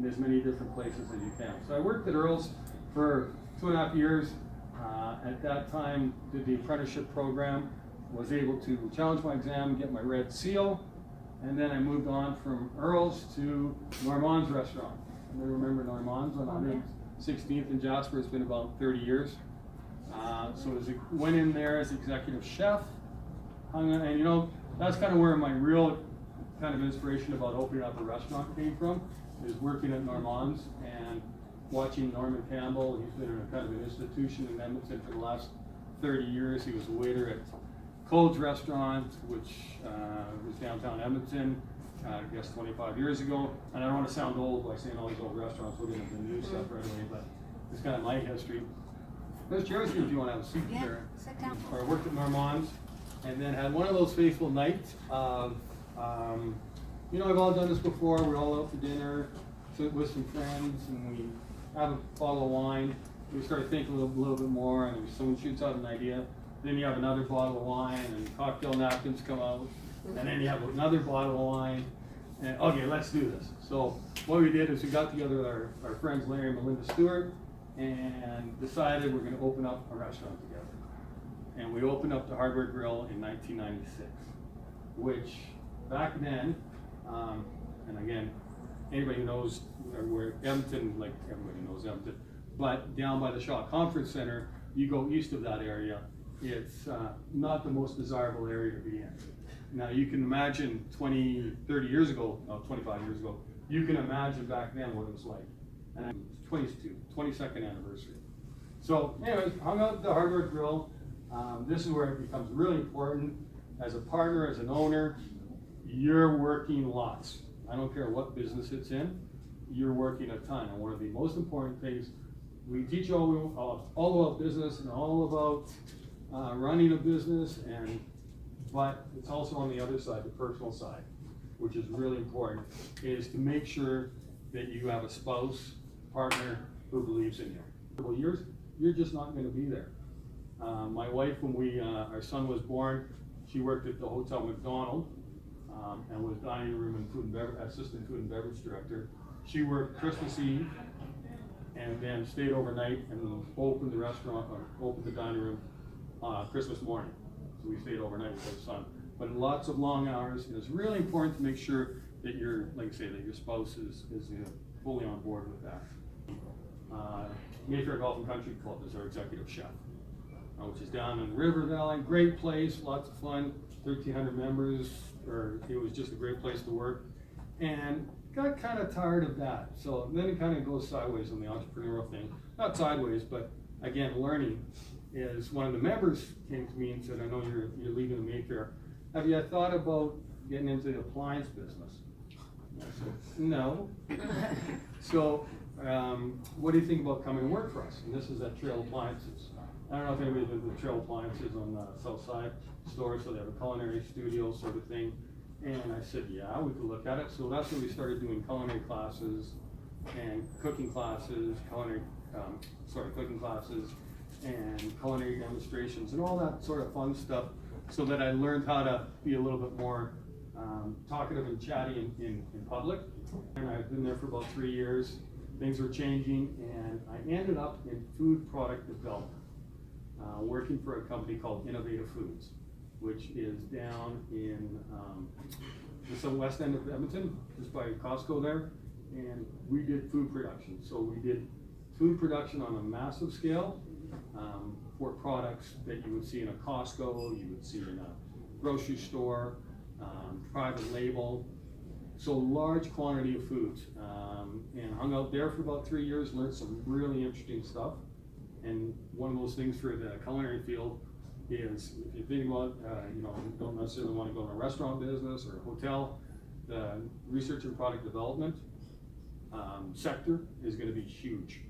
in as many different places as you can. So I worked at Earl's for 2.5 years. At that time, did the apprenticeship program, was able to challenge my exam, get my red seal, and then I moved on from Earl's to Normand's restaurant. You remember Normand's on 116th in Jasper. It's been about 30 years. So went in there as executive chef, and you know, that's kind of where my real kind of inspiration about opening up a restaurant came from, is working at Normand's and watching Norman Campbell. He's been in a kind of an institution in Edmonton for the last 30 years. He was a waiter at Cole's Restaurant, which was downtown Edmonton, I guess 25 years ago. And I don't want to sound old by saying all these old restaurants. We'll get into the new stuff right away, but it's kind of my history. There's chairs here if you want to have a seat there. Sit down. Or I worked at Normand's, and then had one of those fateful nights of, you know, I've all done this before. We're all out for dinner with some friends, and we have a bottle of wine. We start thinking a little bit more, and someone shoots out an idea. Then you have another bottle of wine, and cocktail napkins come out, and then you have another bottle of wine, and okay, let's do this. So what we did is we got together with our friends Larry and Melinda Stewart, and decided we're going to open up a restaurant together. And we opened up the Hardware Grill in 1996, which back then, and again, anybody who knows where Edmonton, like everybody knows Edmonton, but down by the Shaw Conference Center, you go east of that area, it's not the most desirable area to be in. Now you can imagine 20, 30 years ago, no, 25 years ago, you can imagine back then what it was like. And it was 22nd anniversary. So anyways, hung out at the Hardware Grill. This is where it becomes really important. As a partner, as an owner, you're working lots. I don't care what business it's in, you're working a ton. And one of the most important things, we teach you all about business and all about running a business, but it's also on the other side, the personal side, which is really important, is to make sure that you have a spouse, partner who believes in you. For a couple years, you're just not going to be there. My wife, when our son was born, she worked at the Hotel McDonald and was dining room and assistant food and beverage director. She worked Christmas Eve and then stayed overnight and opened the restaurant, or opened the dining room Christmas morning. So we stayed overnight with our son. But lots of long hours, and it's really important to make sure that like I say, that your spouse is fully on board with that. Mayfair Golf and Country Club is our executive chef, which is down in the River Valley. Great place, lots of fun, 1,300 members, it was just a great place to work. And got kind of tired of that. So then it kind of goes sideways on the entrepreneurial thing. Not sideways, but again, learning is one of the members came to me and said, I know you're leaving the Mayfair. Have you thought about getting into the appliance business? I said, no. So what do you think about coming to work for us? And this is at Trail Appliances. I don't know if anybody's been to the Trail Appliances on the south side store, so they have a culinary studio sort of thing. And I said, yeah, we could look at it. So that's when we started doing culinary classes and cooking classes, cooking classes and culinary demonstrations and all that sort of fun stuff, so that I learned how to be a little bit more talkative and chatty in public. And I've been there for about 3 years. Things were changing, and I ended up in food product development, working for a company called Innovative Foods, which is down in the west end of Edmonton, just by Costco there. And we did food production. So we did food production on a massive scale for products that you would see in a Costco, you would see in a grocery store, private label. So large quantity of foods, and hung out there for about 3 years, learned some really interesting stuff. And one of those things for the culinary field is, if you think about, you don't necessarily want to go in a restaurant business or a hotel, the research and product development sector is going to be huge.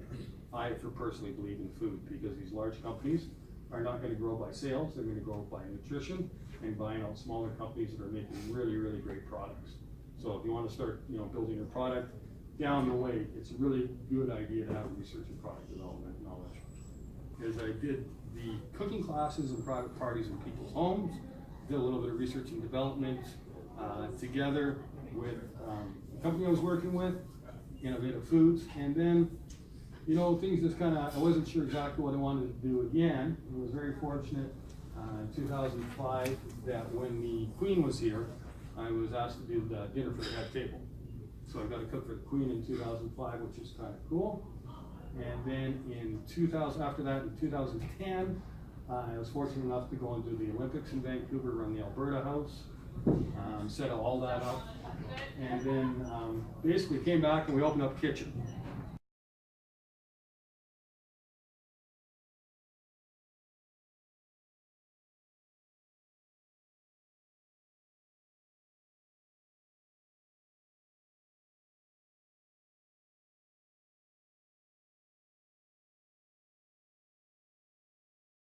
I personally believe in food, because these large companies are not going to grow by sales, they're going to grow by nutrition and buying out smaller companies that are making really, really great products. So if you want to start, building your product down the way, it's a really good idea to have research and product development knowledge. As I did the cooking classes and private parties in people's homes, did a little bit of research and development together with the company I was working with, innovative foods. And then, you know, things just kind of, I wasn't sure exactly what I wanted to do again. I was very fortunate in 2005 that when the Queen was here, I was asked to do the dinner for the head table. So I got to cook for the Queen in 2005, which is kind of cool. And then in 2000, after that, in 2010, I was fortunate enough to go and do the Olympics in Vancouver, run the Alberta House, set all that up, and then basically came back and we opened up a kitchen.